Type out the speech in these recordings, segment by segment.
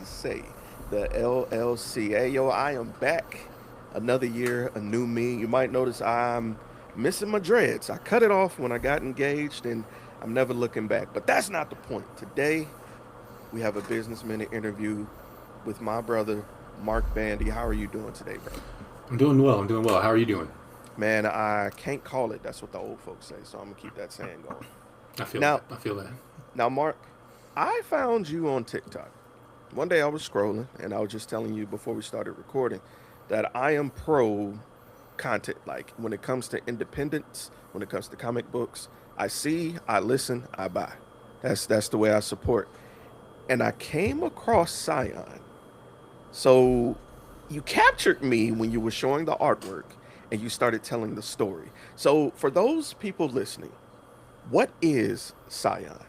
say, the LLC. Hey, yo, I am back. Another year, a new me. You might notice I'm missing my dreads. I cut it off when I got engaged, and I'm never looking back. But that's not the point. Today, we have a Business Minute interview with my brother, Mark Bandy. How are you doing today, brother? I'm doing well. I'm doing well. How are you doing? Man, I can't call it. That's what the old folks say. So I'm gonna keep that saying going. I feel Now, that. I feel that. Mark, I found you on TikTok. One day I was scrolling and I was just telling you before we started recording that I am pro content. Like when it comes to independence, when it comes to comic books, I see, I listen, I buy. That's the way I support. And I came across SiON. So you captured me when you were showing the artwork and you started telling the story. So for those people listening, what is SiON?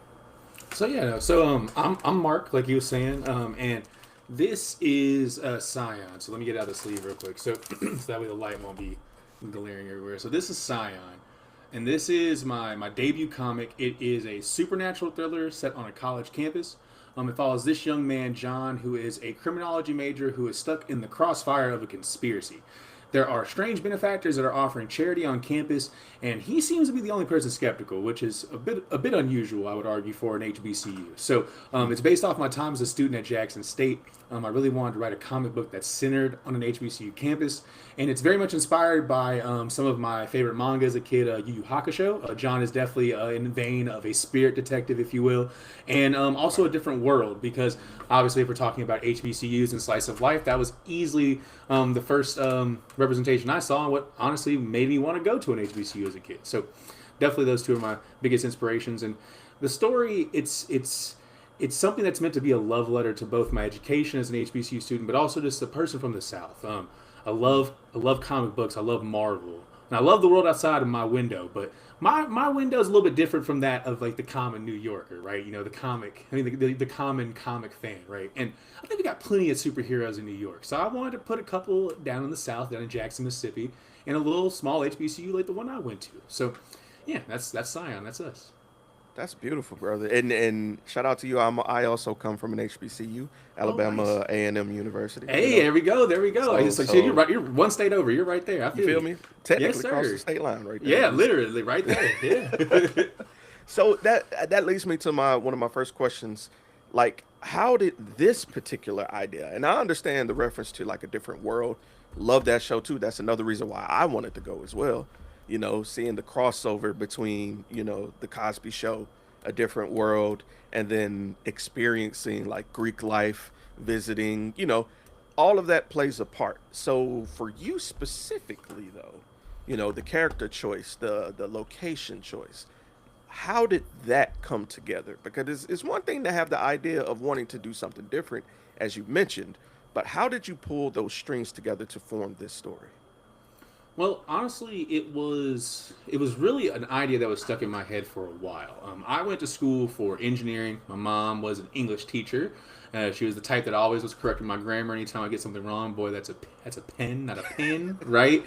I'm Mark, like you were saying, and this is Scion. So let me get out of the sleeve real quick, so that way the light won't be glaring everywhere. So this is Scion, and this is my debut comic. It is a supernatural thriller set on a college campus. It follows this young man, John, who is a criminology major who is stuck in the crossfire of a conspiracy. There are strange benefactors that are offering charity on campus, and he seems to be the only person skeptical, which is a bit unusual, I would argue, for an HBCU. It's based off my time as a student at Jackson State. I really wanted to write a comic book that's centered on an HBCU campus, and it's very much inspired by some of my favorite manga as a kid, Yu Yu Hakusho. John is definitely in the vein of a spirit detective, if you will, and also a different world because obviously, if we're talking about HBCUs and slice of life, that was easily the first representation I saw, and what honestly made me want to go to an HBCU as a kid. So, definitely, those two are my biggest inspirations. And the story, it's something that's meant to be a love letter to both my education as an HBCU student, but also just a person from the South. I love comic books. I love Marvel, and I love the world outside of my window. But my window is a little bit different from that of like the common New Yorker, right? You know, the comic. I mean, the common comic fan, right? And I think we got plenty of superheroes in New York, so I wanted to put a couple down in the South, down in Jackson, Mississippi, and a little small HBCU like the one I went to. So, yeah, that's Scion. That's us. That's beautiful, brother. And shout out to you. I also come from an HBCU, Oh, nice. Alabama A&M University. Hey, there we go. There we go. So So you're so right. You're one state over. You're right there. I you feel feel you. me? Yes, Technically across the sir. state line, right there. Yeah, You see? literally right there. Yeah. So that leads me to my one of my first questions. Like, how did this particular idea? And I understand the reference to like a different world. Love that show too. That's another reason why I wanted to go as well. Seeing the crossover between the Cosby Show, a different world, and then experiencing like Greek life, visiting. All of that plays a part. So for you specifically, though, the character choice, the location choice, how did that come together? Because it's one thing to have the idea of wanting to do something different, as you mentioned, but how did you pull those strings together to form this story? Well, honestly, it was really an idea that was stuck in my head for a while. I went to school for engineering. My mom was an English teacher. She was the type that always was correcting my grammar anytime I get something wrong. Boy, that's a pen, not a pin, right?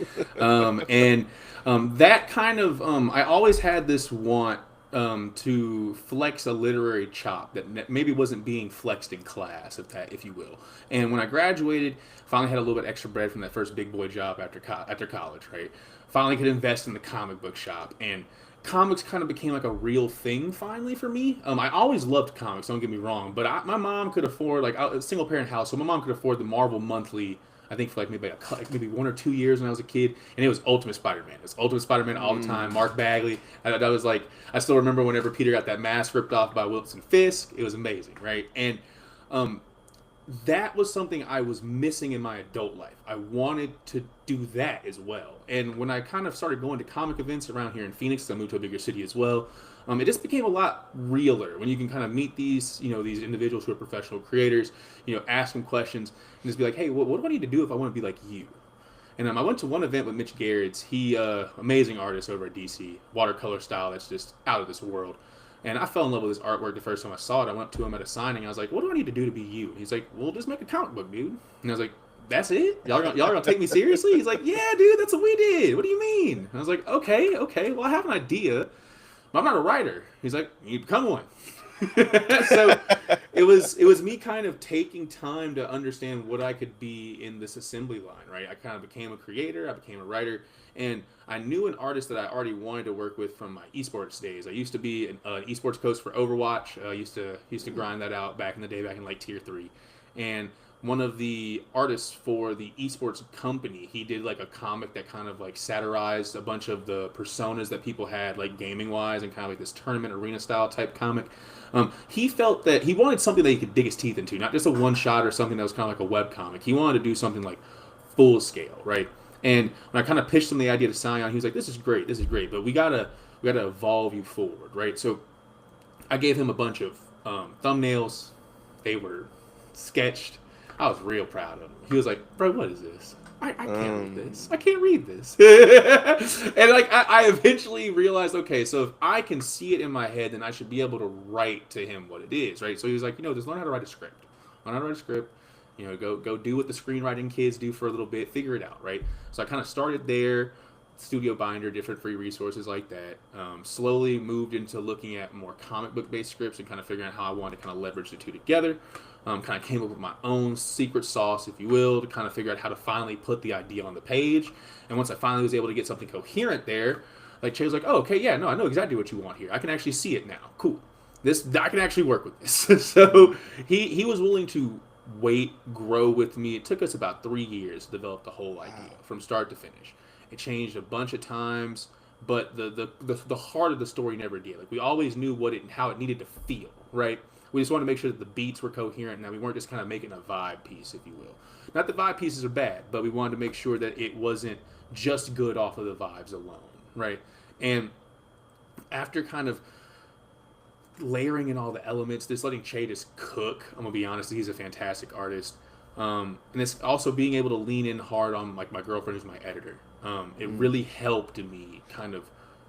And that kind of I always had this want to flex a literary chop that maybe wasn't being flexed in class, if you will. And when I graduated, finally had a little bit extra bread from that first big boy job after college, right? Finally could invest in the comic book shop, and comics kind of became like a real thing finally for me. I always loved comics, don't get me wrong, but my mom could afford like a single parent house, so my mom could afford the Marvel monthly. I think for like maybe 1 or 2 years when I was a kid, and it was Ultimate Spider-Man. It was Ultimate Spider-Man all the time. Mm, Mark Bagley. That was like I still remember whenever Peter got that mask ripped off by Wilson Fisk. It was amazing, right? And um, that was something I was missing in my adult life. I wanted to do that as well. And when I kind of started going to comic events around here in Phoenix, I moved to a bigger city as well. It just became a lot realer when you can kind of meet these individuals who are professional creators, ask them questions and just be like, hey, what do I need to do if I want to be like you? And I went to one event with Mitch Garrett's. He, amazing artist over at DC, watercolor style that's just out of this world. And I fell in love with his artwork the first time I saw it. I went to him at a signing. I was like, "What do I need to do to be you?" And he's like, "Well, just make a comic book, dude." And I was like, "That's it? Y'all gonna take me seriously?" He's like, "Yeah, dude, that's what we did. What do you mean?" And I was like, "Okay. Well, I have an idea, but I'm not a writer." He's like, "You become one." So it was me kind of taking time to understand what I could be in this assembly line, right? I kind of became a creator, I became a writer, and I knew an artist that I already wanted to work with from my esports days. I used to be an esports coach for Overwatch. Used to grind that out back in the day, back in like tier 3, and one of the artists for the esports company, he did like a comic that kind of like satirized a bunch of the personas that people had, like gaming wise, and kind of like this tournament arena style type comic. He felt that he wanted something that he could dig his teeth into, not just a one shot or something that was kind of like a web comic. He wanted to do something like full scale, right? And when I kind of pitched him the idea to Scion, he was like, "This is great, but we gotta evolve you forward, right?" So I gave him a bunch of thumbnails. They were sketched. I was real proud of him. He was like, "Bro, what is this? I can't read this. I can't read this." And like I eventually realized, okay, so if I can see it in my head, then I should be able to write to him what it is, right? So he was like, just learn how to write a script. Learn how to write a script. Go do what the screenwriting kids do for a little bit. Figure it out, right? So I kind of started there. Studio Binder, different free resources like that. Slowly moved into looking at more comic book based scripts and kind of figuring out how I wanted to kind of leverage the two together. Kind of came up with my own secret sauce, if you will, to kind of figure out how to finally put the idea on the page. And once I finally was able to get something coherent there, like Che was like, "Oh, okay, yeah, no, I know exactly what you want here. I can actually see it now. Cool. This I can actually work with this." So he was willing to wait, grow with me. It took us about 3 years to develop the whole idea from start to finish. It changed a bunch of times, but the heart of the story never did. Like we always knew how it needed to feel, right? We just wanted to make sure that the beats were coherent and that we weren't just kind of making a vibe piece, if you will. Not that vibe pieces are bad, but we wanted to make sure that it wasn't just good off of the vibes alone, right? And after kind of layering in all the elements, just letting Che just cook. I'm gonna be honest, he's a fantastic artist. And it's also being able to lean in hard on like my girlfriend, who's my editor. It really helped me kind of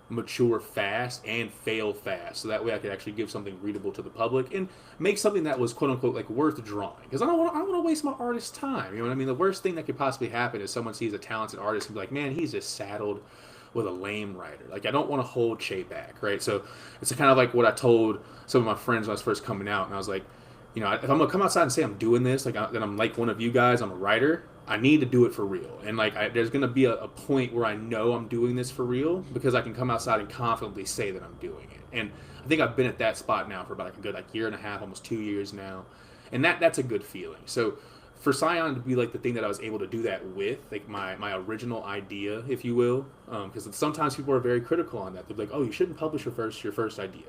mature fast and fail fast, so that way I could actually give something readable to the public and make something that was quote unquote like worth drawing. Because I don't want to waste my artist's time. You know what I mean? The worst thing that could possibly happen is someone sees a talented artist and be like, "Man, he's just saddled with a lame writer." Like I don't want to hold Che back, right? So it's kind of like what I told some of my friends when I was first coming out, and I was like, if I'm gonna come outside and say I'm doing this, like then I'm like one of you guys, I'm a writer. I need to do it for real, and like there's gonna be a point where I know I'm doing this for real because I can come outside and confidently say that I'm doing it. And I think I've been at that spot now for about like a good year and a half, almost 2 years now, and that's a good feeling. So for Scion to be like the thing that I was able to do that with, like my original idea, if you will, because sometimes people are very critical on that. They're like, "Oh, you shouldn't publish your first idea."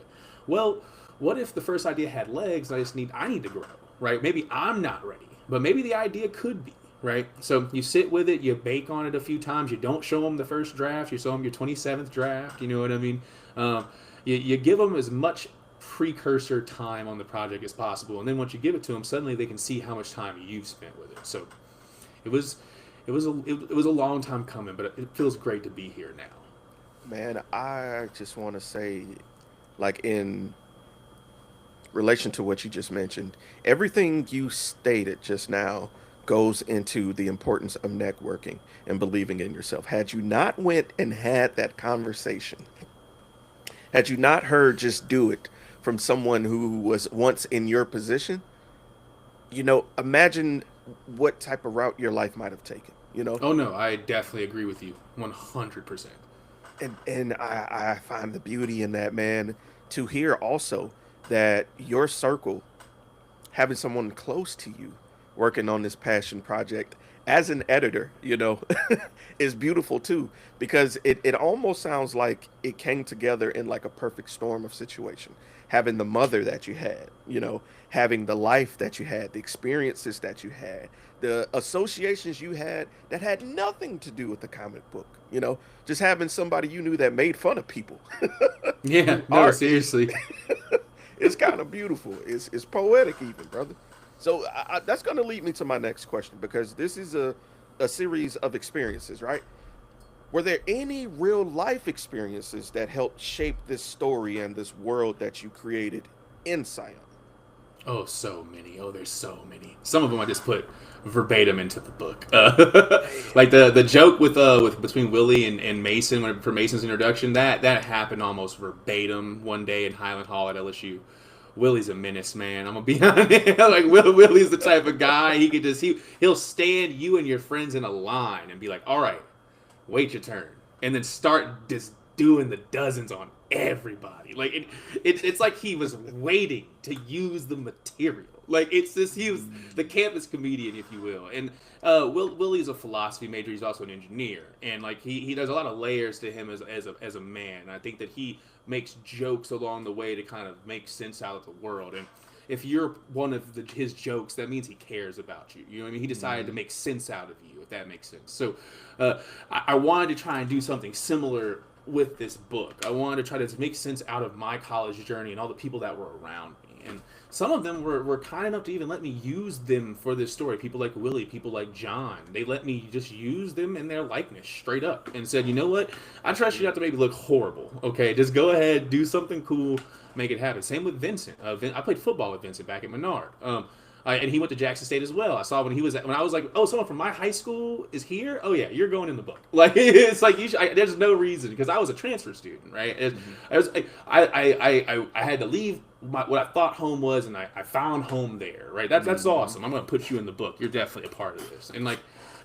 Well, what if the first idea had legs? And I need to grow, right? Maybe I'm not ready, but maybe the idea could be, right? So you sit with it, you bake on it a few times. You don't show them the first draft. You show them your 27th draft. You know what I mean? You give them as much precursor time on the project as possible, and then once you give it to them, suddenly they can see how much time you've spent with it. So it was a long time coming, but it feels great to be here now. Man, I just want to say, like in relation to what you just mentioned, everything you stated just now goes into the importance of networking and believing in yourself. Had you not went and had that conversation, had you not heard just do it from someone who was once in your position, imagine what type of route your life might have taken, Oh no, I definitely agree with you 100%. and I find the beauty in that, man, to hear also that your circle, having someone close to you working on this passion project as an editor, is beautiful too, because it almost sounds like it came together in like a perfect storm of situation. Having the mother that you had, having the life that you had, the experiences that you had, the associations you had that had nothing to do with the comic book, just having somebody you knew that made fun of people Yeah, through no, art. seriously. It's kind of beautiful. It's poetic even, brother. So that's going to lead me to my next question, because this is a series of experiences, right? Were there any real life experiences that helped shape this story and this world that you created in Scion? Oh, so many. Oh, there's so many. Some of them I just put verbatim into the book. Like the joke with between Willie and Mason for Mason's introduction, that happened almost verbatim one day in Highland Hall at LSU. Willie's a menace, man. I'm gonna be honest. Like Willie's the type of guy he'll stand you and your friends in a line and be like, all right, wait your turn, and then start just doing the dozens on everybody. Like it's like he was waiting to use the material. Like it's just he was the campus comedian, if you will. And Willie's a philosophy major. He's also an engineer, and like he does a lot of layers to him as a man. And I think that he makes jokes along the way to kind of make sense out of the world. And if you're one of his jokes, that means he cares about you. You know what I mean? He decided to make sense out of you, if that makes sense. So I wanted to try and do something similar with this book. I wanted to try to make sense out of my college journey and all the people that were around me. And some of them were kind enough to even let me use them for this story. People like Willie, people like John. They let me just use them in their likeness straight up and said, you know what? I trust you not to make it look horrible. Okay, just go ahead, do something cool, make it happen. Same with Vincent. I played football with Vincent back at Menard. And he went to Jackson State as well. I saw when I was like, oh, someone from my high school is here. Oh yeah, you're going in the book. Like it's like there's no reason because I was a transfer student, right? I had to leave what I thought home was, and I found home there, right? That's awesome. I'm gonna put you in the book. You're definitely a part of this, and like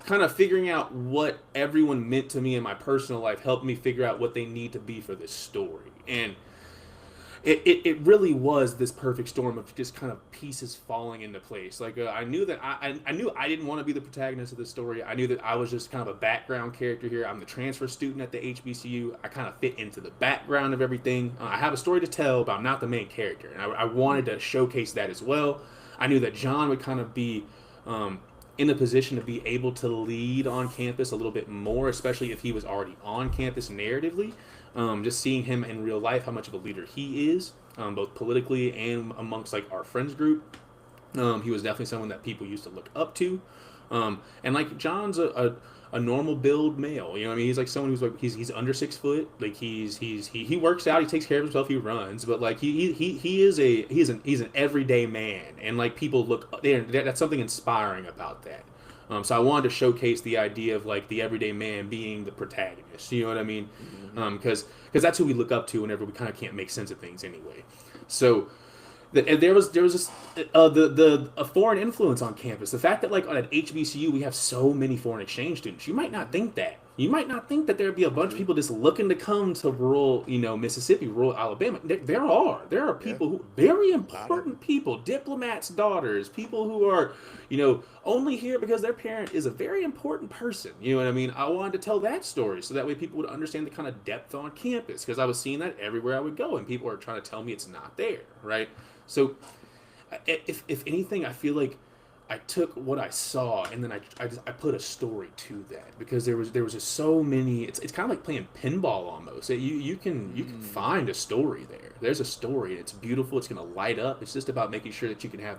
kind of figuring out what everyone meant to me in my personal life helped me figure out what they need to be for this story, and it really was this perfect storm of just kind of pieces falling into place. Like I knew that I knew I didn't want to be the protagonist of this story. I knew that I was just kind of a background character here. I'm the transfer student at the HBCU. I kind of fit into the background of everything. I have a story to tell, but I'm not the main character, and I wanted to showcase that as well. I knew that John would kind of be in a position to be able to lead on campus a little bit more, especially if he was already on campus narratively. Just seeing him in real life, how much of a leader he is, both politically and amongst like our friends group. He was definitely someone that people used to look up to. And like John's a normal build male. You know what I mean? He's like someone who's like he's under 6 foot. Like he works out, he takes care of himself, he runs, but like he's an everyday man, and like people look there. That's something inspiring about that. So I wanted to showcase the idea of like the everyday man being the protagonist. You know what I mean? Because that's who we look up to whenever we kind of can't make sense of things anyway. So there was this a foreign influence on campus. The fact that like at HBCU we have so many foreign exchange students. You might not think that. You might not think that there'd be a bunch of people just looking to come to rural, Mississippi, rural Alabama. There are people who very important people, diplomats' daughters, people who are, only here because their parent is a very important person. You know what I mean? I wanted to tell that story so that way people would understand the kind of depth on campus, because I was seeing that everywhere I would go, and people are trying to tell me it's not there, right? So, if anything, I feel like I took what I saw and then I put a story to that, because there was just so many. It's kind of like playing pinball almost. You can find a story there. There's a story. It's beautiful. It's gonna light up. It's just about making sure that you can have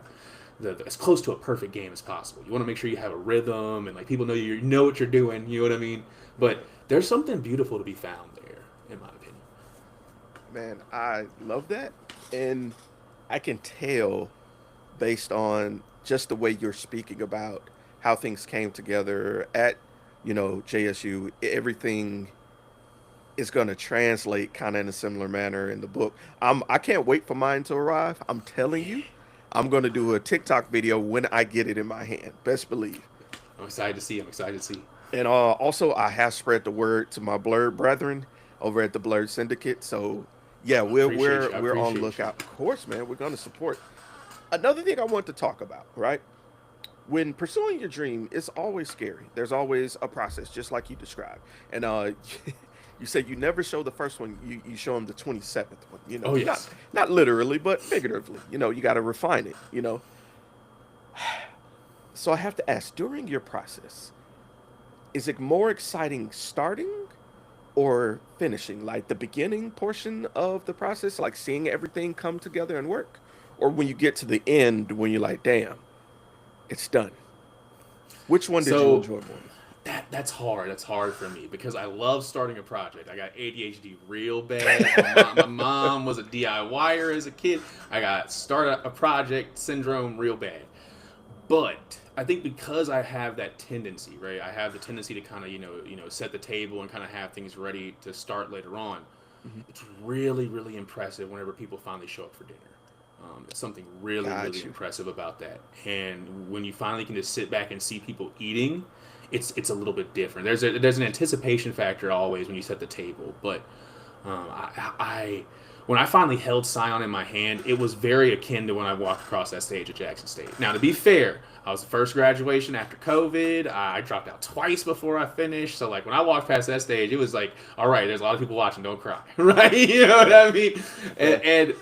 as close to a perfect game as possible. You want to make sure you have a rhythm and like people know what you're doing. You know what I mean? But there's something beautiful to be found there, in my opinion. Man, I love that, and I can tell based on just the way you're speaking about how things came together at, JSU, everything is going to translate kind of in a similar manner in the book. I can't wait for mine to arrive. I'm telling you, I'm going to do a TikTok video when I get it in my hand. Best believe. I'm excited to see. I'm excited to see. And also, I have spread the word to my Blurred brethren over at the Blurred Syndicate. So yeah, we're on lookout. Of course, man, we're going to support. Another thing I want to talk about, right? When pursuing your dream, it's always scary. There's always a process, just like you described. And you said you never show the first one. You show them the 27th one. Oh yes. Not literally, but figuratively. You got to refine it. So I have to ask, during your process, is it more exciting starting or finishing? Like the beginning portion of the process, like seeing everything come together and work? Or when you get to the end, when you're like, damn, it's done. Which one did you enjoy more? That's hard. That's hard for me because I love starting a project. I got ADHD real bad. My mom was a DIYer as a kid. I got start a project syndrome real bad. But I think because I have that tendency, right? I have the tendency to kind of, set the table and kind of have things ready to start later on. Mm-hmm. It's really, really impressive whenever people finally show up for dinner. It's something really, really Got you. impressive about that. And when you finally can just sit back and see people eating, it's a little bit different. There's an anticipation factor always when you set the table, but I when I finally held SiON in my hand, it was very akin to when I walked across that stage at Jackson State. Now, to be fair, I was the first graduation after COVID. I dropped out twice before I finished. So, like, when I walked past that stage, it was like, all right, there's a lot of people watching. Don't cry. Right? You know what I mean? Yeah. And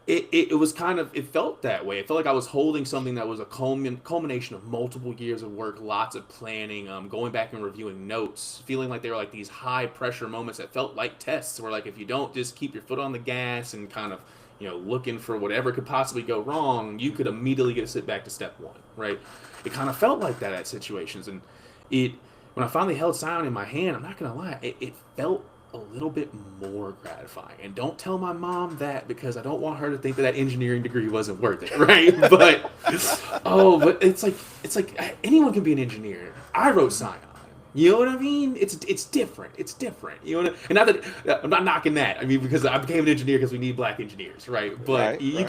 it was kind of, it felt that way. It felt like I was holding something that was a culmination of multiple years of work, lots of planning, going back and reviewing notes, feeling like they were like these high pressure moments that felt like tests, where like if you don't just keep your foot on the gas and kind of, looking for whatever could possibly go wrong, you could immediately get to sit back to step one, right? It kind of felt like that at situations. And it, when I finally held SiON in my hand, I'm not going to lie, it felt a little bit more gratifying. And don't tell my mom that, because I don't want her to think that engineering degree wasn't worth it, right? But but it's like anyone can be an engineer. I wrote SiON. You know what I mean? It's different. It's different. You know, and not that I'm not knocking that. I mean, because I became an engineer because we need black engineers, right? But Right. you Right.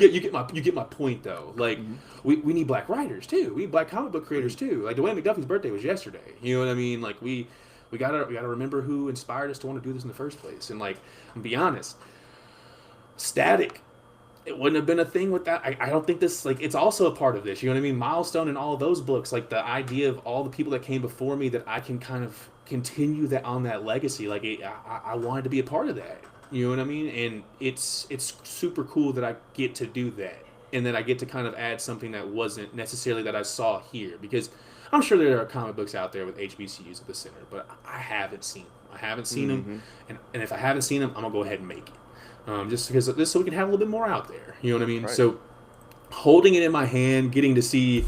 get my point though. Like Mhm. we need black writers too. We need black comic book creators too. Like Dwayne McDuffie's birthday was yesterday. You know what I mean? Like we gotta remember who inspired us to want to do this in the first place. And like, and be honest, Static, it wouldn't have been a thing without. I don't think this, like, it's also a part of this. You know what I mean? Milestone and all of those books, like the idea of all the people that came before me, that I can kind of continue that on that legacy. Like I wanted to be a part of that. You know what I mean? And it's super cool that I get to do that, and that I get to kind of add something that wasn't necessarily that I saw here, because I'm sure there are comic books out there with HBCUs at the center, but I haven't seen them. I haven't seen them, Mhm. and if I haven't seen them, I'm gonna go ahead and make it. Just because this, so we can have a little bit more out there. You know what I mean? Right. So holding it in my hand, getting to see,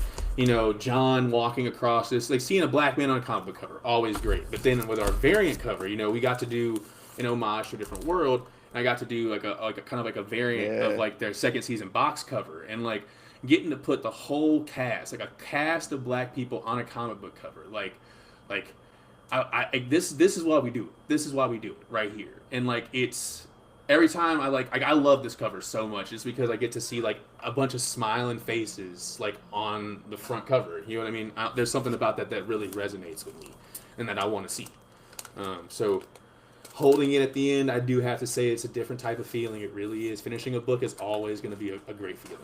John walking across this, like seeing a black man on a comic book cover, always great. But then with our variant cover, we got to do an homage to a different world, and I got to do like a kind of like a variant of Yeah. like their second season box cover, and like getting to put the whole cast, like a cast of black people on a comic book cover, like this is why we do it. This is why we do it right here, and like it's every time I love this cover so much, just because I get to see like a bunch of smiling faces like on the front cover. You know what I mean? There's something about that really resonates with me, and that I want to see. So holding it at the end, I do have to say it's a different type of feeling. It really is. Finishing a book is always going to be a great feeling.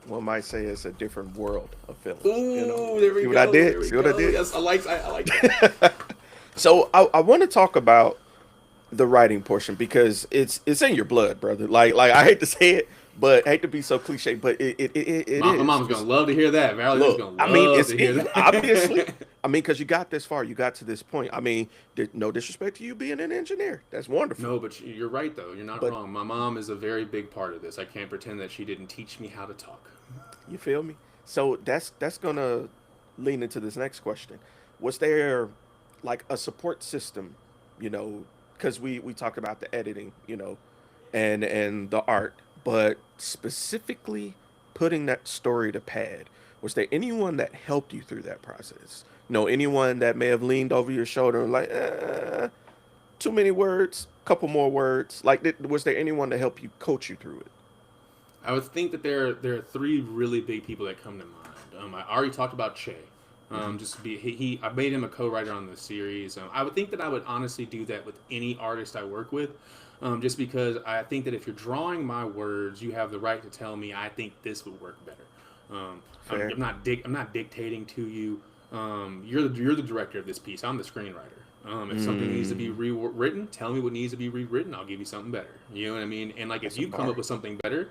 One might say it's a different world of feelings. Ooh, there we See what I go. There did? we See what I go. did? Yes, I like that. So I want to talk about the writing portion, because it's in your blood, brother. Like I hate to say it, but I hate to be so cliche, but it My is. mom's gonna love to hear that. Marilyn's Look, gonna I mean, love it's to hear in you, obviously. that. I mean, because you got this far, you got to this point. I mean, no disrespect to you being an engineer. That's wonderful. No, but you're right though. You're not But wrong. My mom is a very big part of this. I can't pretend that she didn't teach me how to talk. you feel me? So that's gonna lean into this next question. Was there like a support system, you know, because we talked about the editing, and the art, but specifically putting that story to pad. Was there anyone that helped you through that process? Anyone that may have leaned over your shoulder and like, too many words, couple more words. Like, was there anyone to help you coach you through it? I would think that there are three really big people that come to mind. I already talked about Che. Hmm. Just to be I made him a co-writer on the series. I would think that I would honestly do that with any artist I work with, just because I think that if you're drawing my words, you have the right to tell me I think this would work better. Fair. I'm not dictating to you. You're the director of this piece. I'm the screenwriter. If something needs to be Mm, rewritten, tell me what needs to be rewritten. I'll give you something better. You know what I mean? And like if that's a you come up bar. with something better,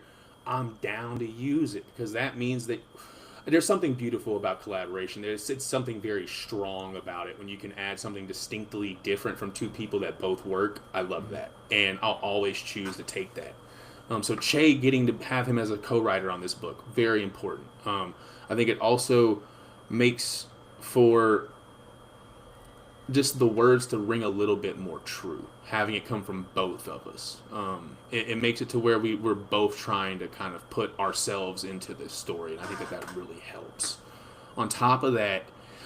I'm down to use it, because that means that there's something beautiful about collaboration. It's something very strong about it when you can add something distinctly different from two people that both work. I love Mhm. that, and I'll always choose to take that. So Che, getting to have him as a co-writer on this book, very important. I think it also makes for just the words to ring a little bit more true, having it come from both of us. It makes it to where we're both trying to kind of put ourselves into this story, and I think that really helps. On top of that,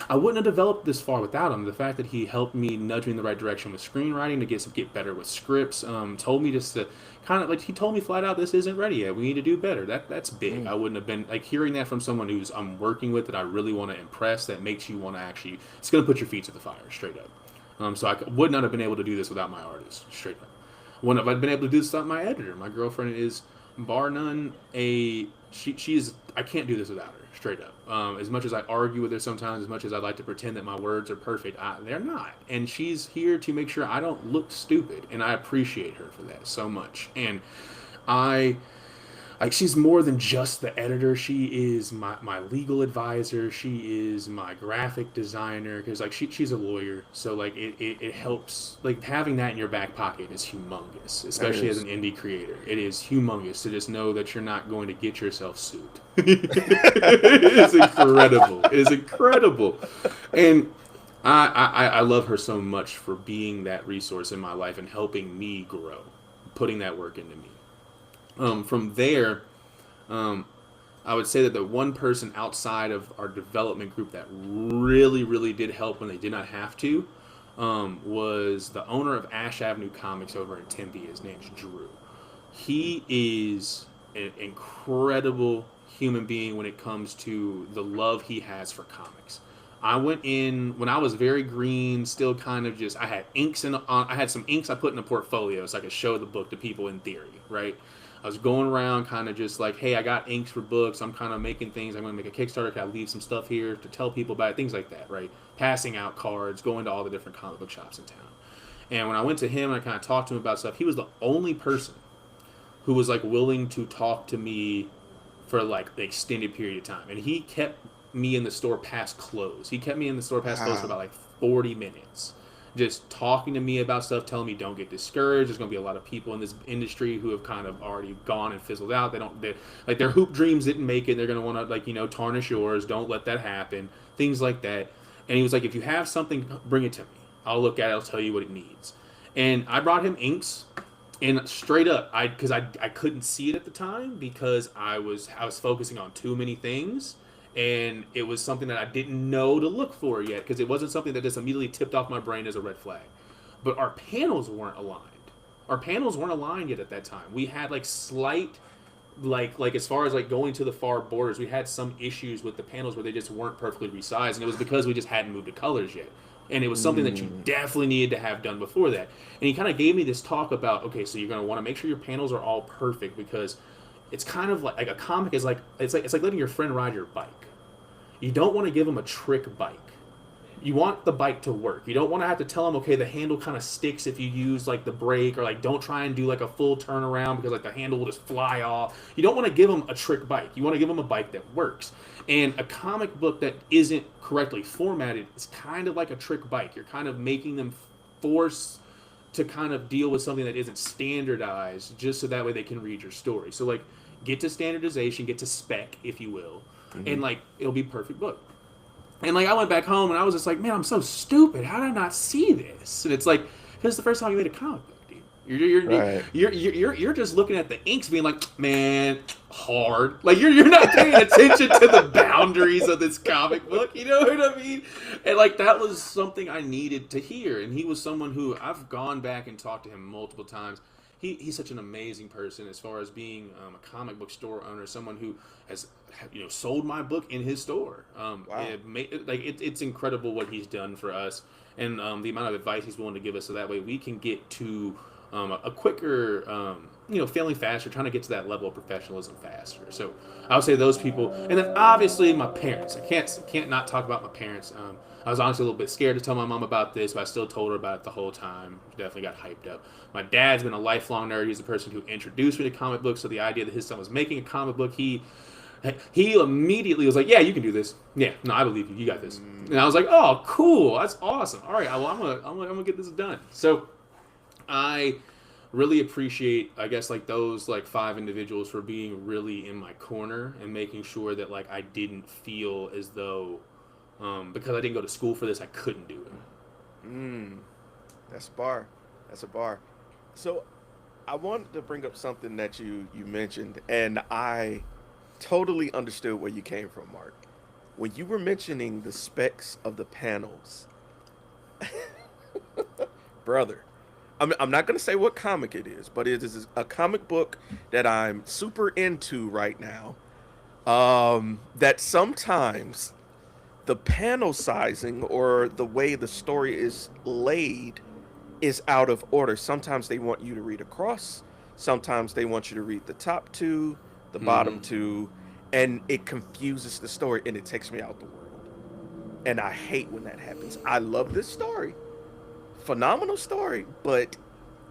I wouldn't have developed this far without him. The fact that he helped me nudge me in the right direction with screenwriting to get better with scripts, told me just to kind of like he told me flat out, this isn't ready yet. We need to do better. That's big. Mm. I wouldn't have been like hearing that from someone who's I'm working with that I really want to impress. That makes you want to actually. It's going to put your feet to the fire straight up. So I would not have been able to do this without my artist straight up. Wouldn't have I been able to do this without my editor. My girlfriend is bar none she's I can't do this without her straight up. As much as I argue with her sometimes, as much as I like to pretend that my words are perfect, they're not. And she's here to make sure I don't look stupid, and I appreciate her for that so much. And I like she's more than just the editor. She is my legal advisor. She is my graphic designer because like she's a lawyer, so like it helps. Like having that in your back pocket is humongous, That especially as is. an indie creator. It is humongous to just know that you're not going to get yourself sued. It is incredible. It is incredible, and I love her so much for being that resource in my life and helping me grow, putting that work into me. From there, um, I would say that the one person outside of our development group that really, really did help when they did not have to was the owner of Ash Avenue Comics over in Tempe. His name's Drew. He is an incredible human being when it comes to the love he has for comics. I went in when I was very green, still kind of just. I had inks in. I had some inks I put in a portfolio so I could show the book to people in theory, right? I was going around kind of just like, hey, I got inks for books. I'm kind of making things. I'm going to make a Kickstarter. Can I leave some stuff here to tell people about it? Things like that, right? Passing out cards, going to all the different comic book shops in town. And when I went to him and I kind of talked to him about stuff, he was the only person who was like willing to talk to me for like the extended period of time. And he kept me in the store past close. He kept me in the store past close for Wow. about like 40 minutes. Just talking to me about stuff, telling me don't get discouraged. There's going to be a lot of people in this industry who have kind of already gone and fizzled out. They like their hoop dreams didn't make it. They're going to want to like, tarnish yours. Don't let that happen. Things like that. And he was like, if you have something, bring it to me. I'll look at it. I'll tell you what it needs. And I brought him inks. And straight up, I couldn't see it at the time because I was focusing on too many things, and it was something that I didn't know to look for yet because it wasn't something that just immediately tipped off my brain as a red flag. But our panels weren't aligned. Our panels weren't aligned yet at that time. We had like slight like as far as like going to the far borders, we had some issues with the panels where they just weren't perfectly resized, and it was because we just hadn't moved to colors yet. And it was something that you Mm. definitely needed to have done before that. And he kind of gave me this talk about, okay, so you're going to want to make sure your panels are all perfect because it's kind of like a comic is like it's like letting your friend ride your bike. You don't want to give them a trick bike. You want the bike to work. You don't want to have to tell them, okay, the handle kind of sticks if you use like the brake, or like don't try and do like a full turnaround because like the handle will just fly off. You don't want to give them a trick bike. You want to give them a bike that works. And a comic book that isn't correctly formatted is kind of like a trick bike. You're kind of making them force to kind of deal with something that isn't standardized just so that way they can read your story. So like get to standardization, get to spec, if you will, Hmm. and like it'll be a perfect book. And like I went back home and I was just like, man, I'm so stupid. How did I not see this? And it's like, because it's the first time you made a comic book, dude. Right. You're just looking at the inks, being like, man, hard. Like you're not paying attention to the boundaries of this comic book. You know what I mean? And like that was something I needed to hear. And he was someone who I've gone back and talked to him multiple times. He's such an amazing person as far as being a comic book store owner, someone who has sold my book in his store. Wow. It's incredible what he's done for us, and the amount of advice he's willing to give us, so that way we can get to a quicker, failing faster, trying to get to that level of professionalism faster. So I would say those people, and then obviously my parents. I can't not talk about my parents. I was honestly a little bit scared to tell my mom about this, but I still told her about it the whole time. Definitely got hyped up. My dad's been a lifelong nerd. He's the person who introduced me to comic books. So the idea that his son was making a comic book, he immediately was like, "Yeah, you can do this. Yeah, no, I believe you. You got this." Mm. And I was like, "Oh, cool. That's awesome. All right, well, I'm gonna get this done." So I really appreciate, I guess, like those like 5 individuals for being really in my corner and making sure that like I didn't feel as though because I didn't go to school for this, I couldn't do it. Mm. That's a bar. That's a bar. So I wanted to bring up something that you mentioned, and I totally understood where you came from, Mark. when you were mentioning the specs of the panels, brother, I'm not going to say what comic it is, but it is a comic book that I'm super into right now. That sometimes the panel sizing or the way the story is laid is out of order. Sometimes they want you to read across, sometimes they want you to read the top two, the bottom Mm-hmm. two, and it confuses the story and it takes me out the world. And I hate when that happens. I love this story, phenomenal story, but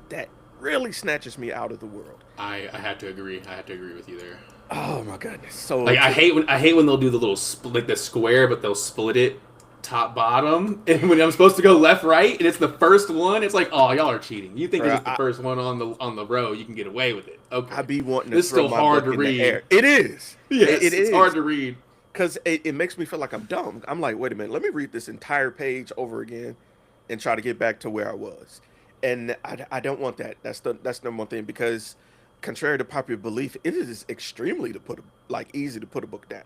that really snatches me out of the world. I have to agree. I have to agree with you there. Oh my goodness. So Like to I hate when they'll do the little like the square, but they'll split it top bottom. And when I'm supposed to go left right, and it's the first one, it's like, oh, y'all are cheating. You think because bruh, it's the first one on the row, you can get away with it. I Okay, be wanting to this is throw still my hard book to in the read. air. It is. It Yes, it's hard is. to read. Because it makes me feel like I'm dumb. I'm like, wait a minute, let me read this entire page over again and try to get back to where I was. And I don't want that. That's number one thing because contrary to popular belief, it is extremely to put like easy to put a book down.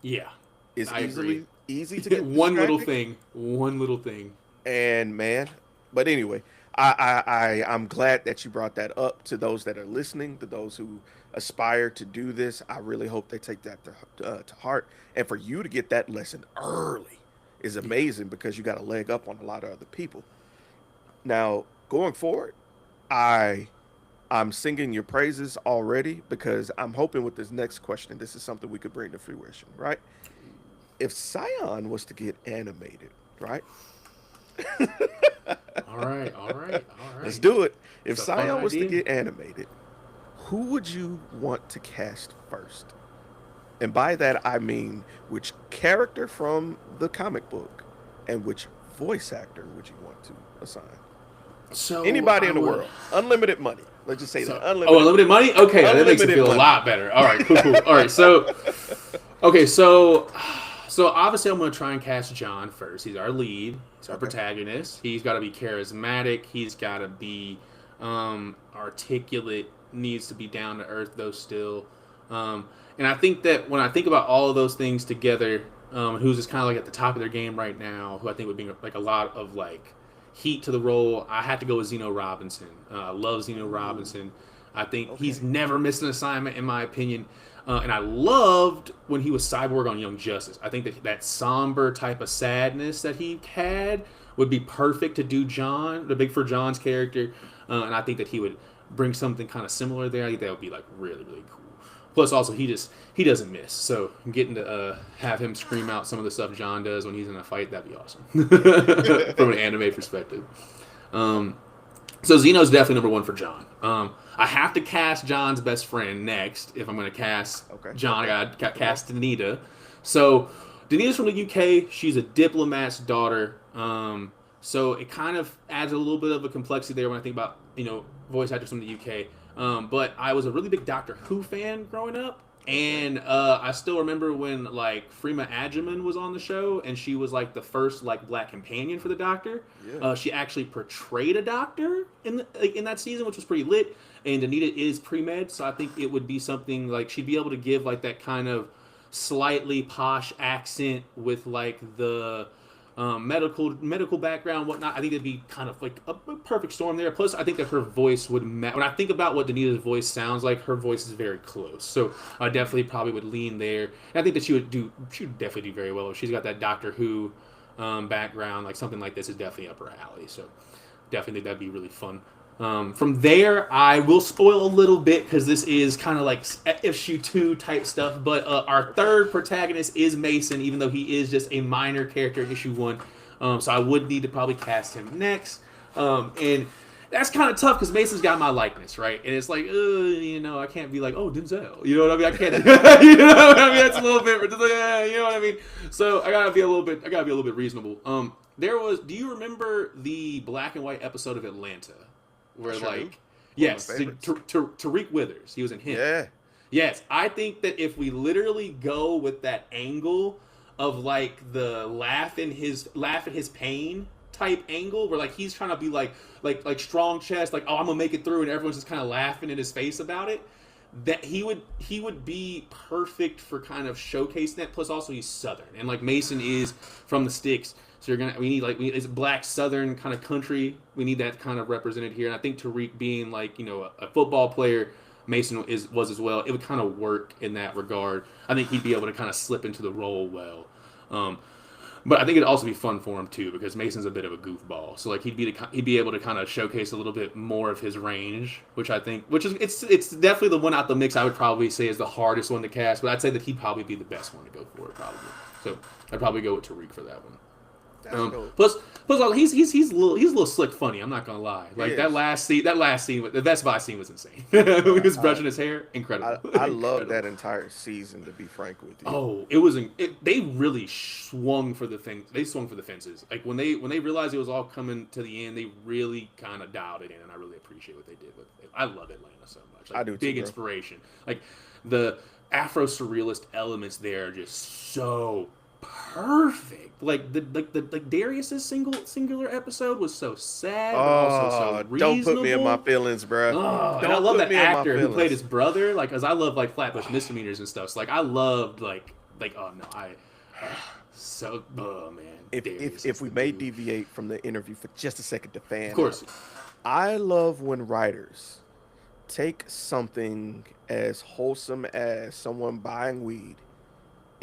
Yeah, It's I agree. easy to get One little distracted. thing. One little thing. And man, but anyway, I'm glad that you brought that up to those that are listening, to those who aspire to do this. I really hope they take that to heart. And for you to get that lesson early is Yeah. amazing because you got a leg up on a lot of other people. Now, going forward, I I'm singing your praises already because I'm hoping with this next question, this is something we could bring to fruition, right? If SiON was to get animated, right? All right. All right. All Let's right. do it. If It's a fun SiON was to idea. get animated, who would you want to cast first? And by that, I mean which character from the comic book and which voice actor would you want to assign? So Anybody I in the would. world. Unlimited money. Let's just say that. So Unlimited money. unlimited money. Okay, that makes it Unlimited feel a money. lot better. All right. Cool. Cool. All right. So okay. So obviously I'm gonna try and cast John first. He's our lead. He's our Okay. protagonist. He's got to be charismatic. He's got to be articulate. Needs to be down to earth though still. And I think that when I think about all of those things together, who's just kind of like at the top of their game right now, who I think would bring like a lot of like heat to the role, I had to go with Zeno Robinson. I love Zeno Ooh, Robinson. I think he's okay. never missed an assignment in my opinion. And I loved when he was Cyborg on Young Justice. I think that that somber type of sadness that he had would be perfect to do John, the Big for John's character. And I think that he would bring something kind of similar there. I think that would be like really, really cool. Plus, also he doesn't miss. So getting to have him scream out some of the stuff John does when he's in a fight, that'd be awesome from an anime perspective. Um, so Zeno's definitely number one for John. I have to cast John's best friend next if I'm going to cast Okay. John. Okay. I got to Come on. cast Danita. So Danita's from the UK. She's a diplomat's daughter. So it kind of adds a little bit of a complexity there when I think about voice actors from the UK. But I was a really big Doctor Who fan growing up, Okay. and I still remember when like Freema Agyeman was on the show, and she was like the first like black companion for the Doctor. Yeah. She actually portrayed a doctor in that season, which was pretty lit. And Anita is pre med, so I think it would be something like she'd be able to give like that kind of slightly posh accent with like the medical background, whatnot. I think it'd be kind of like a perfect storm there. Plus, I think that her voice would when I think about what Danita's voice sounds like, her voice is very close. So I definitely probably would lean there. And I think that she would definitely do very well. If she's got that Doctor Who background, like something like this is definitely up her alley. So definitely think that'd be really fun. From there, I will spoil a little bit because this is kind of like issue 2 type stuff. But our third protagonist is Mason, even though he is just a minor character in issue 1. So I would need to probably cast him next. And that's kind of tough because Mason's got my likeness, right? And it's like, I can't be like, oh, Denzel. You know what I mean? I can't. You know what I mean? That's a little bit. Just like, you know what I mean? So I gotta be a little bit. I gotta be a little bit reasonable. There was. Do you remember the black and white episode of Atlanta? I Where sure do. like One of my yes, favorites. Tariq Withers, he was in him. Yeah. Yes, I think that if we literally go with that angle of like the laugh at his pain type angle, where like he's trying to be like strong chest, like oh I'm gonna make it through, and everyone's just kind of laughing in his face about it. that he would be perfect for kind of showcasing that. Plus, also he's Southern, and like Mason is from the sticks, so it's black Southern kind of country. We need that kind of represented here, and I think Tariq being like a football player, Mason was as well. It would kind of work in that regard. I think he'd be able to kind of slip into the role well. But I think it'd also be fun for him too because Mason's a bit of a goofball. So like he'd be able to kind of showcase a little bit more of his range, which is it's definitely the one out the mix I would probably say is the hardest one to cast. But I'd say that he'd probably be the best one to go for it probably. So I'd probably go with Tariq for that one. Plus, he's a little slick funny. I'm not gonna lie. Like that last scene, the Best Buy scene was insane. He was brushing his hair, incredible. I love that entire season. To be frank with you, They really swung for the thing. They swung for the fences. Like when they realized it was all coming to the end, they really kind of dialed it in, and I really appreciate what they did with it. I love Atlanta so much. Like, I do too, big bro. inspiration. Like the Afro surrealist elements there are just so perfect. Like Darius's singular episode was so sad, but also so reasonable. Don't put me in my feelings, bro. And I love that actor who played his brother. Like, cause I love like Flatbush misdemeanors and stuff. So like I loved man. If we may deviate from the interview for just a second to fan, of course, I love when writers take something as wholesome as someone buying weed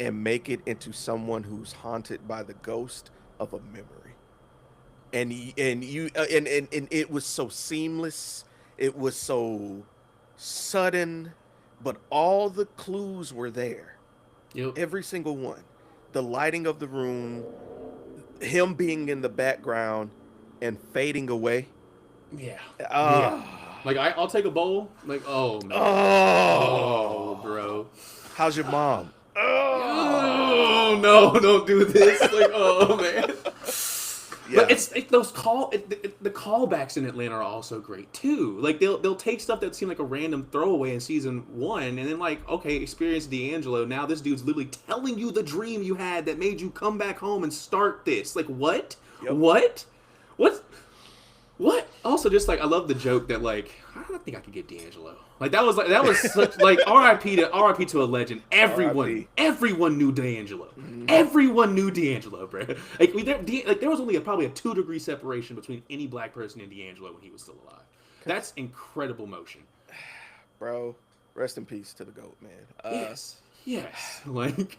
and make it into someone who's haunted by the ghost of a memory. And it was so seamless. It was so sudden, but all the clues were there. Yep. Every single one. The lighting of the room, him being in the background and fading away. Yeah. Yeah. Like I'll take a bowl. Like, oh man. Oh, bro. How's your mom? Oh no! Don't do this. Like, oh man. Yeah. But the callbacks in Atlanta are also great too. Like they'll take stuff that seemed like a random throwaway in season 1, and then like, okay, experience D'Angelo. Now this dude's literally telling you the dream you had that made you come back home and start this. Like what? Yep. What? Also, just like I love the joke that like I don't think I could get D'Angelo. Like that was such like R.I.P. to a legend. Everyone knew D'Angelo. Mm-hmm. Everyone knew D'Angelo, bro. Like there was only probably a 2-degree separation between any black person and D'Angelo when he was still alive. That's incredible motion, bro. Rest in peace to the GOAT, man. Yes. Like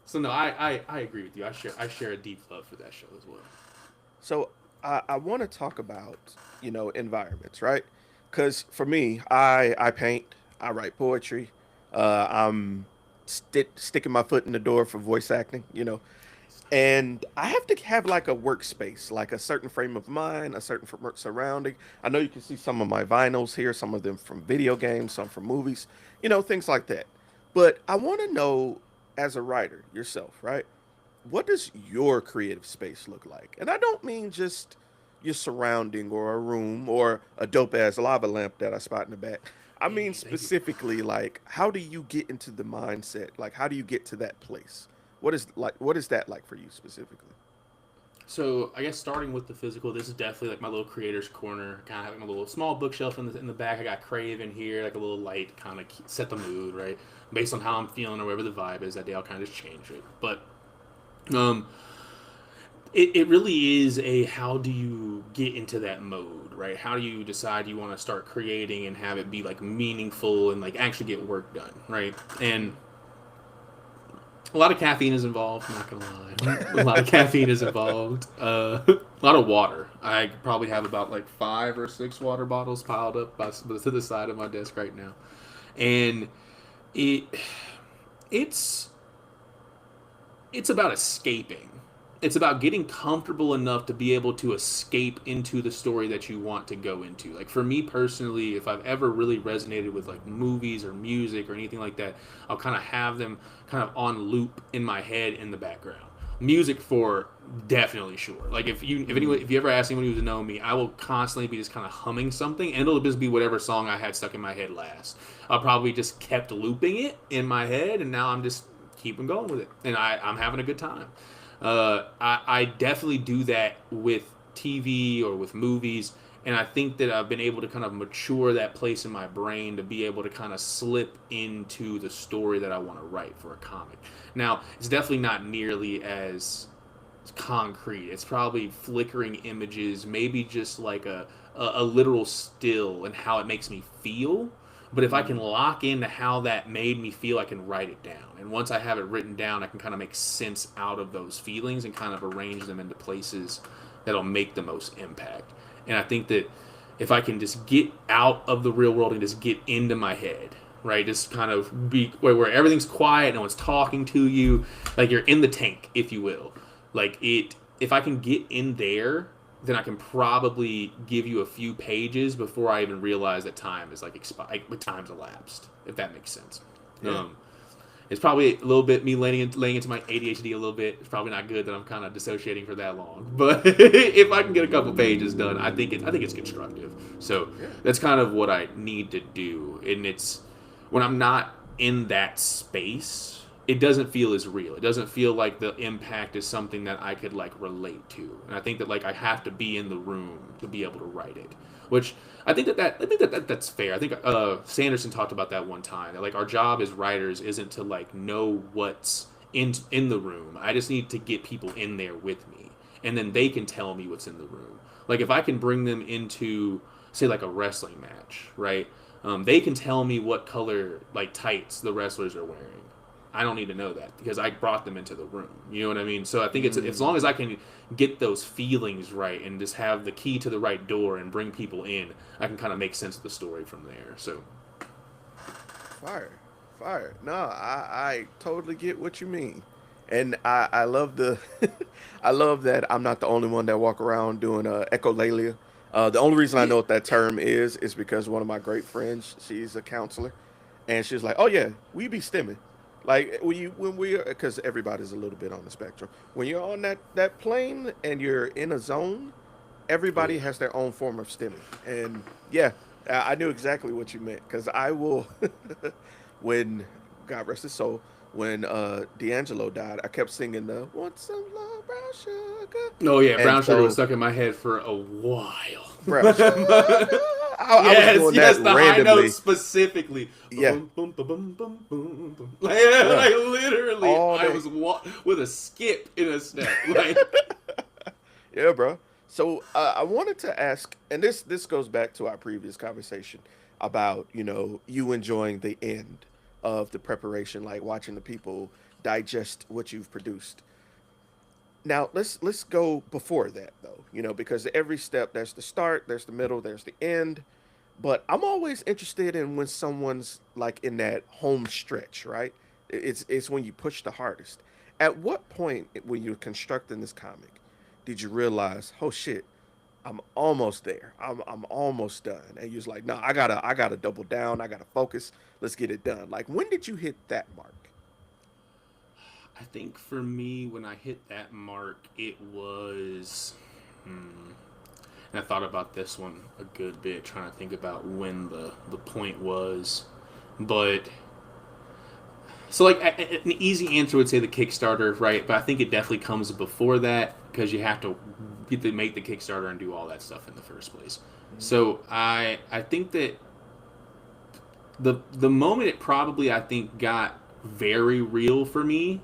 so. No, I agree with you. I share a deep love for that show as well. So I want to talk about environments, right? Because for me, I paint, I write poetry, I'm sticking my foot in the door for voice acting, and I have to have like a workspace, like a certain frame of mind, a certain surrounding. I know you can see some of my vinyls here, some of them from video games, some from movies, things like that. But I want to know, as a writer yourself, right? What does your creative space look like? And I don't mean just your surrounding or a room or a dope ass lava lamp that I spot in the back. I mean specifically, like, how do you get into the mindset? Like, how do you get to that place? What is that like for you specifically? So I guess starting with the physical, this is definitely like my little creator's corner. Kind of having a little small bookshelf in the back. I got Crave in here, like a little light, kind of set the mood, right? Based on how I'm feeling or whatever the vibe is that day, I'll kind of just change it. But it really is how do you get into that mode, right? How do you decide you want to start creating and have it be like meaningful and like actually get work done, right? And a lot of caffeine is involved, I'm not gonna lie. A lot of caffeine is involved. A lot of water. I probably have about like 5 or 6 water bottles piled up to the side of my desk right now. And it's about escaping. It's about getting comfortable enough to be able to escape into the story that you want to go into. Like for me personally, if I've ever really resonated with like movies or music or anything like that, I'll kind of have them kind of on loop in my head in the background. Music for definitely sure. Like if you ever ask anyone who's known me, I will constantly be just kind of humming something, and it'll just be whatever song I had stuck in my head last. I probably just kept looping it in my head, and now I'm just keeping going with it, and I'm having a good time. I definitely do that with TV or with movies, And I think that I've been able to kind of mature that place in my brain to be able to kind of slip into the story that I want to write for a comic. Now, it's definitely not nearly as concrete. It's probably flickering images, maybe just like a literal still and how it makes me feel. But if I can lock into how that made me feel, I can write it down. And once I have it written down, I can kind of make sense out of those feelings and kind of arrange them into places that'll make the most impact. And I think that if I can just get out of the real world and just get into my head, right? Just kind of be where everything's quiet, no one's talking to you, like you're in the tank, if you will. Like it, if I can get in there, then I can probably give you a few pages before I even realize that time is like time's elapsed, if that makes sense. Yeah. It's probably a little bit me laying into my ADHD a little bit. It's probably not good that I'm kind of dissociating for that long. But if I can get a couple pages done, I think it's constructive. So Yeah. that's kind of what I need to do. And it's when I'm not in that space, it doesn't feel as real. It doesn't feel like the impact is something that I could like relate to. And I think that like I have to be in the room to be able to write it. Which I think that's fair. I think Sanderson talked about that one time. That like our job as writers isn't to like know what's in the room. I just need to get people in there with me, and then they can tell me what's in the room. Like if I can bring them into say like a wrestling match, right? They can tell me what color like tights the wrestlers are wearing. I don't need to know that because I brought them into the room. You know what I mean? So I think it's as long as I can get those feelings right and just have the key to the right door and bring people in, I can kind of make sense of the story from there. So Fire, fire. No, I totally get what you mean, and I love the, I love that I'm not the only one that walk around doing echolalia. The only reason I yeah, know what that term is because one of my great friends, she's a counselor, and she's like, "Oh yeah, we be stimming." Like when we because everybody's a little bit on the spectrum. When you're on that plane and you're in a zone, oh everybody yeah, has their own form of stimming. And yeah, I knew exactly what you meant because I will, when God rest his soul, when D'Angelo died, I kept singing the "Want Some Love, Brown Sugar," oh yeah. and Brown sugar was so stuck in my head for a while. brown sugar. I was Yes, doing that yes, the high notes randomly. specifically. Yeah, Boom, boom, boom, boom, boom, boom, boom. Like, bruh, like literally, all I day. was with a skip in a step. Like, Yeah, bro. So I wanted to ask, and this goes back to our previous conversation about you enjoying the end of the preparation, like watching the people digest what you've produced. Now let's go before that though, because every step there's the start, there's the middle, there's the end. But I'm always interested in when someone's like in that home stretch, right? It's when you push the hardest. At what point when you're constructing this comic did you realize, oh shit, I'm almost there. I'm almost done. And you're like, no, I gotta double down. I gotta focus. Let's get it done. Like when did you hit that mark? I think for me, when I hit that mark, it was. Hmm, and I thought about this one a good bit, trying to think about when the point was. But so, like, an easy answer would say the Kickstarter, right? But I think it definitely comes before that because you have to get to make the Kickstarter and do all that stuff in the first place. So I think that the moment it probably I think got very real for me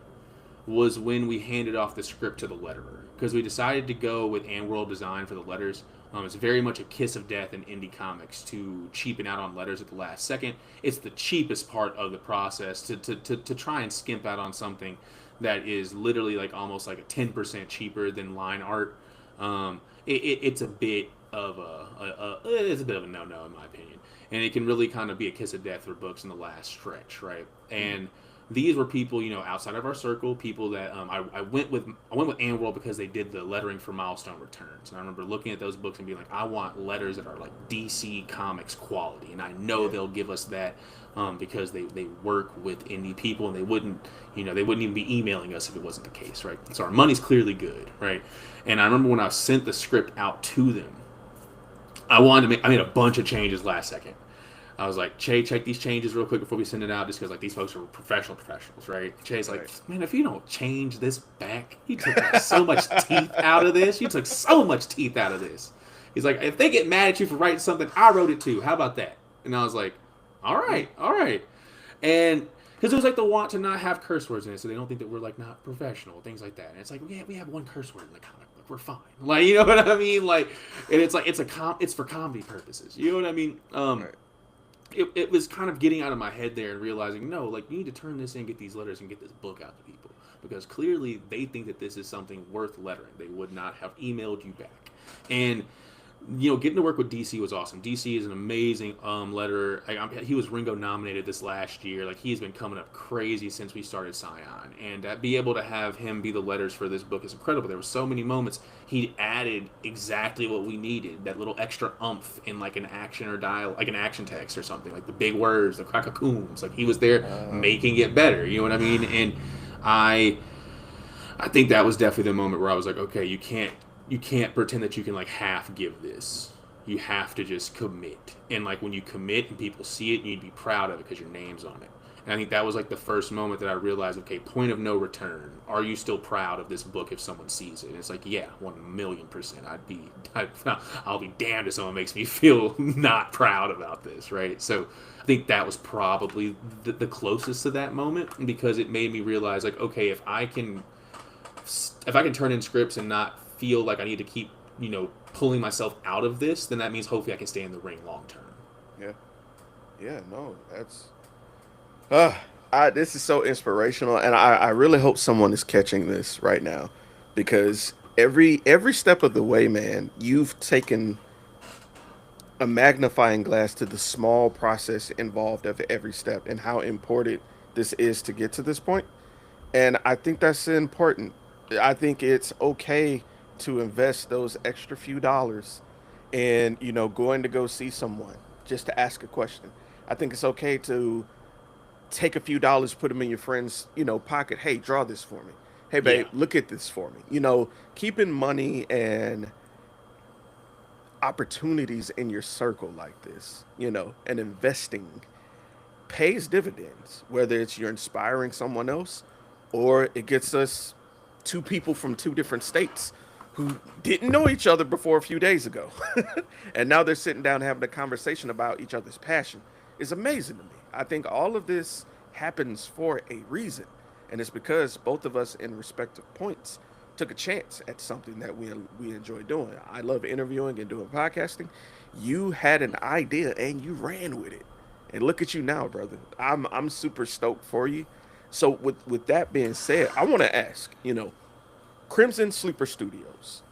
was when we handed off the script to the letterer because we decided to go with and world design for the letters. It's very much a kiss of death in indie comics to cheapen out on letters at the last second. It's the cheapest part of the process to try and skimp out on something that is literally like almost like a 10% cheaper than line art. It's a bit of it's a bit of a no in my opinion, and it can really kind of be a kiss of death for books in the last stretch, right? And these were people, outside of our circle, people that I went with. I went with World because they did the lettering for Milestone Returns, and I remember looking at those books and being like, I want letters that are like DC Comics quality, and I know Yeah. they'll give us that because they work with indie people, and they wouldn't even be emailing us if it wasn't the case, right? So our money's clearly good, right? And I remember when I sent the script out to them, I made a bunch of changes last second. I was like, Che, check these changes real quick before we send it out, just because like these folks are professionals, right? Che's like, Right. man, if you don't change this back, you took like, so much teeth out of this. You took so much teeth out of this. He's like, if they get mad at you for writing something, I wrote it too. How about that? And I was like, all right, all right. And because it was like the want to not have curse words in it, so they don't think that we're like not professional, things like that. And it's like, yeah, we have one curse word in the comic book, we're fine. Like, you know what I mean? Like, and it's like it's for comedy purposes. You know what I mean? Right. It was kind of getting out of my head there and realizing, no, like you need to turn this in, get these letters, and get this book out to people because clearly they think that this is something worth lettering. They would not have emailed you back, and you know, getting to work with DC was awesome. DC is an amazing letterer. He was Ringo nominated this last year. Like he's been coming up crazy since we started SiON, and be able to have him be the letters for this book is incredible. There were so many moments he added exactly what we needed. That little extra umph in like an action or dial, like an action text or something, like the big words, the crackacoons. Like he was there making it better. You know what I mean? And I think that was definitely the moment where I was like, okay, you can't pretend that you can like half give this. You have to just commit. And like when you commit and people see it, you need to be proud of it because your name's on it. And I think that was like the first moment that I realized, okay, point of no return. Are you still proud of this book if someone sees it? And it's like, yeah, 1,000,000%. I'll be damned if someone makes me feel not proud about this, right? So I think that was probably the closest to that moment because it made me realize, like, okay, if I can turn in scripts and not feel like I need to keep, you know, pulling myself out of this, then that means hopefully I can stay in the ring long term. Yeah. Yeah, no, that's this is so inspirational and I really hope someone is catching this right now because every step of the way, man, you've taken a magnifying glass to the small process involved of every step and how important this is to get to this point. And I think that's important. I think it's okay to invest those extra few dollars and, you know, going to go see someone just to ask a question. I think it's okay to take a few dollars, put them in your friend's, you know, pocket. Hey, draw this for me. Hey, Yeah. babe, look at this for me. You know, keeping money and opportunities in your circle like this, you know, and investing pays dividends, whether it's you're inspiring someone else or it gets us two people from two different states who didn't know each other before a few days ago. And now they're sitting down having a conversation about each other's passion. It's amazing to me. I think all of this happens for a reason. And it's because both of us in respective points took a chance at something that we enjoy doing. I love interviewing and doing podcasting. You had an idea and you ran with it. And look at you now, brother. I'm super stoked for you. So with that being said, I want to ask, you know, Crimson Sleeper Studios,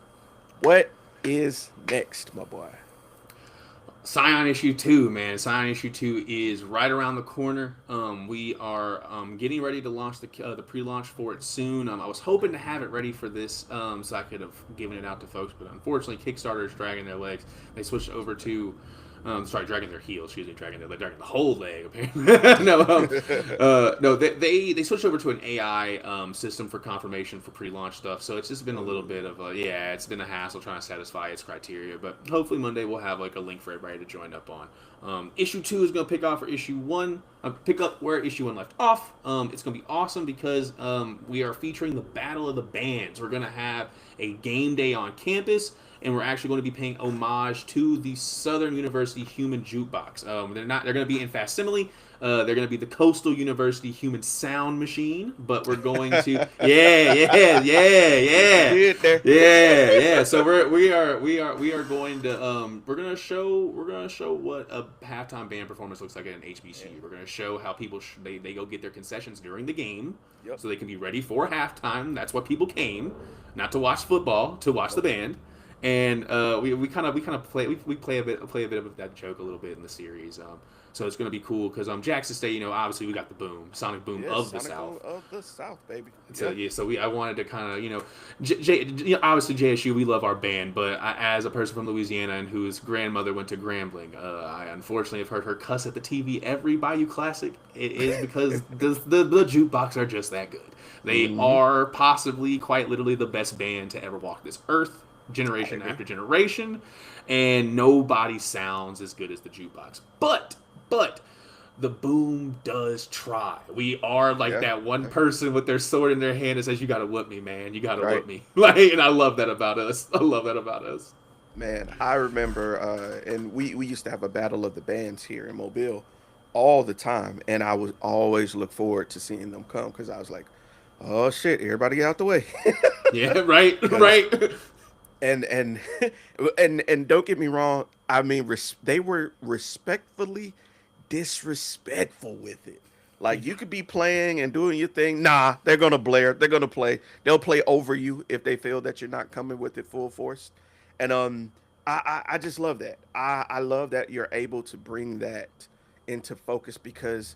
what is next, my boy? SiON issue 2, man. SiON issue 2 is right around the corner. We are getting ready to launch the pre-launch for it soon. I was hoping to have it ready for this so I could have given it out to folks, but unfortunately Kickstarter is dragging their legs. They switched over to dragging their heels. Excuse me, dragging the whole leg. Apparently, no. They switched over to an AI system for confirmation for pre-launch stuff. So it's just been a little bit of it's been a hassle trying to satisfy its criteria. But hopefully Monday we'll have like a link for everybody to join up on. Issue 2 is going to pick off for issue 1. Pick up where issue 1 left off. It's going to be awesome because we are featuring the Battle of the Bands. We're going to have a game day on campus. And we're actually going to be paying homage to the Southern University Human Jukebox. They're going to be in facsimile. They're going to be the Coastal University Human Sound Machine, but we're going to yeah. So we are going to we're going to show what a halftime band performance looks like at an HBCU. We're going to show how people they go get their concessions during the game, so they can be ready for halftime. That's what people came, not to watch football, to watch the band. And we kind of play a bit of that joke a little bit in the series. So it's going to be cool because Jackson State, you know, obviously we got the sonic boom of the South. Of the South, baby. So I wanted to kind of, you know, obviously JSU, we love our band, but as a person from Louisiana and whose grandmother went to Grambling, I unfortunately have heard her cuss at the TV every Bayou Classic. It is because the jukebox are just that good. They are possibly, quite literally, the best band to ever walk this earth. Generation after generation, and nobody sounds as good as the jukebox. But the boom does try. We are like that one person with their sword in their hand that says, "You gotta whoop me, man. You gotta whoop me." Like, and I love that about us. Man, I remember, and we used to have a battle of the bands here in Mobile all the time, and I would always look forward to seeing them come because I was like, oh shit, everybody get out the way, Yeah, right, because right. and and don't get me wrong, I mean they were respectfully disrespectful with it. Like you could be playing and doing your thing. Nah, they're gonna blare. They're gonna play. They'll play over you if they feel that you're not coming with it full force. And I just love that. I love that you're able to bring that into focus because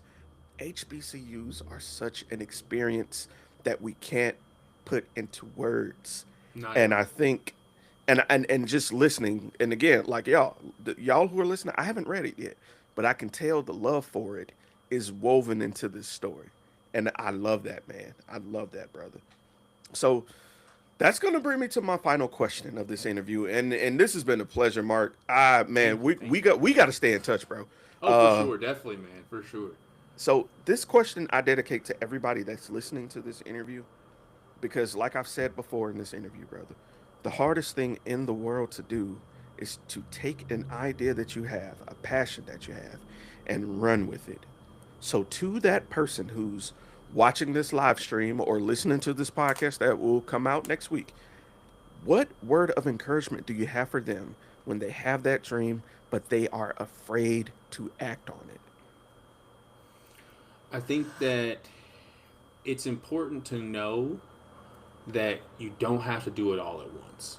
HBCUs are such an experience that we can't put into words. Not at And I all. think and just listening, and again, like y'all who are listening, I haven't read it yet, but I can tell the love for it is woven into this story. And I love that, man. I love that, brother. So that's gonna bring me to my final question of this interview. And this has been a pleasure, Mark. Man, Thank you, thank you. we got to stay in touch, bro. Oh, for Uh sure, definitely, man, for sure. so this question I dedicate to everybody that's listening to this interview because like I've said before in this interview, brother, the hardest thing in the world to do is to take an idea that you have, a passion that you have, and run with it. So to that person who's watching this live stream or listening to this podcast that will come out next week, what word of encouragement do you have for them when they have that dream but they are afraid to act on it? I think that it's important to know that you don't have to do it all at once.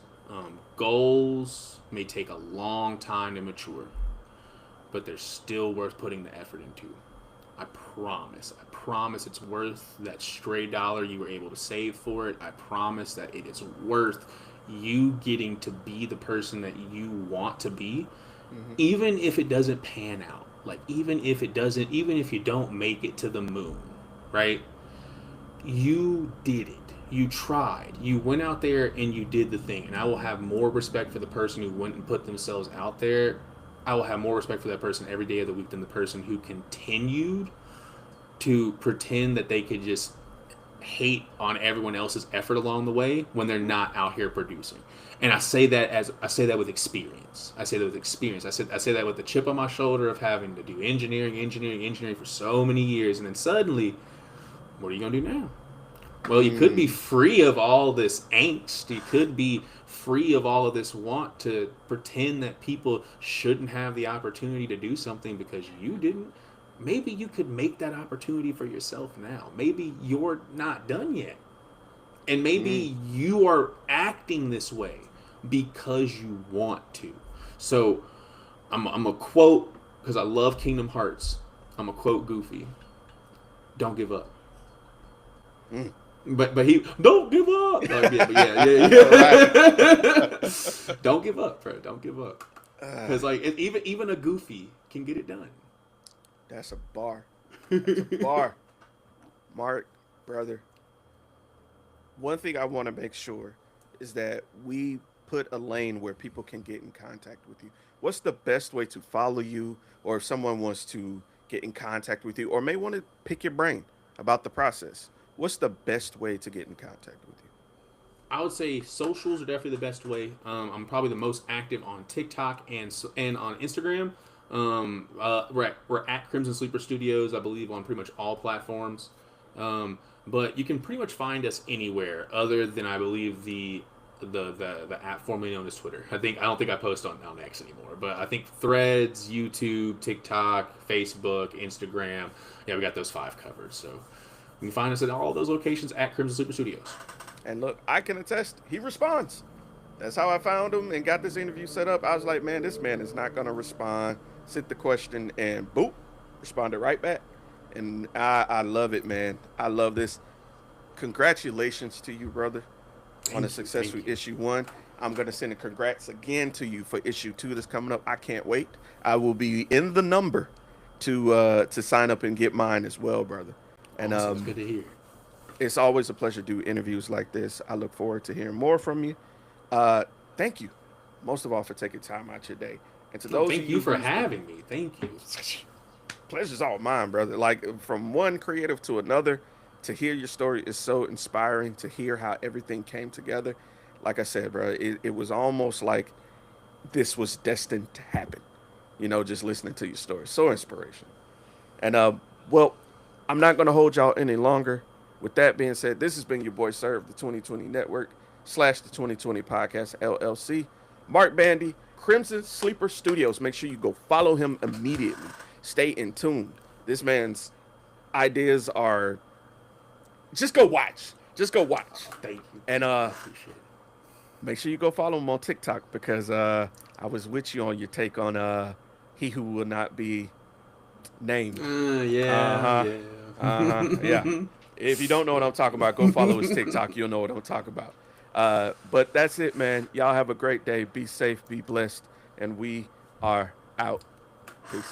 Goals may take a long time to mature, but they're still worth putting the effort into. I promise. I promise it's worth that stray dollar you were able to save for it. I promise that it is worth you getting to be the person that you want to be, Mm-hmm. even if it doesn't pan out. Like, even if you don't make it to the moon, right? You did it. You tried. You went out there and you did the thing. And I will have more respect for the person who went and put themselves out there. I will have more respect for that person every day of the week than the person who continued to pretend that they could just hate on everyone else's effort along the way when they're not out here producing. And I say that with experience. I say that with experience. I say that with the chip on my shoulder of having to do engineering for so many years, and then suddenly, what are you gonna do now? Well, you could be Mm, free of all this angst. You could be free of all of this want to pretend that people shouldn't have the opportunity to do something because you didn't. Maybe you could make that opportunity for yourself now. Maybe you're not done yet. And mm. maybe you are acting this way because you want to. So I'm a quote, because I love Kingdom Hearts. I'm a quote Goofy. Don't give up. Mm. But he don't give up. Like, yeah, but Right. yeah. Don't give up, bro. Don't give up. Uh, Because like even a Goofy can get it done. that's a bar. That's a bar. Mark, brother, one thing I want to make sure is that we put a lane where people can get in contact with you. What's the best way to follow you, or if someone wants to get in contact with you, or may want to pick your brain about the process? What's the best way to get in contact with you? I would say socials are definitely the best way. I'm probably the most active on TikTok and on Instagram. We're at Crimson Sleeper Studios, I believe, on pretty much all platforms. But you can pretty much find us anywhere other than I believe the app formerly known as Twitter. I don't think I post on X anymore, but I think Threads, YouTube, TikTok, Facebook, Instagram. Yeah, we got those five covered. So you can find us at all those locations at Crimson Sleeper Studios. And look, I can attest, he responds. That's how I found him and got this interview set up. I was like, man, this man is not going to respond. Sent the question and boop, responded right back. And I love it, man. I love this. Congratulations to you, brother, on a Thank you, successful thank you. issue one. I'm going to send a congrats again to you for issue two that's coming up. I can't wait. I will be in the number to sign up and get mine as well, brother. And Awesome, it's good to hear. it's always a pleasure to do interviews like this. I look forward to hearing more from you. Uh, Thank you, most of all, for taking time out your day. And to No, those of thank you you for who's been, having me. Thank you. pleasure's all mine, brother. Like from one creative to another, to hear your story is so inspiring. To hear how everything came together, like I said, bro, it was almost like this was destined to happen. Just listening to your story. So inspirational. And well, I'm not gonna hold y'all any longer. With that being said, this has been your boy Serve, the 2020 Network / the 2020 Podcast LLC. Mark Bandy, Crimson Sleeper Studios. Make sure you go follow him immediately. Stay in tune. This man's ideas are just go watch. Just go watch. Thank you. And I appreciate it. make sure you go follow him on TikTok because I was with you on your take on he who will not be named. Yeah, Uh-huh. Uh-huh. Yeah. If you don't know what I'm talking about, go follow his TikTok. You'll know what I'm talking about. But that's it, man. Y'all have a great day. Be safe, be blessed, and we are out. Peace.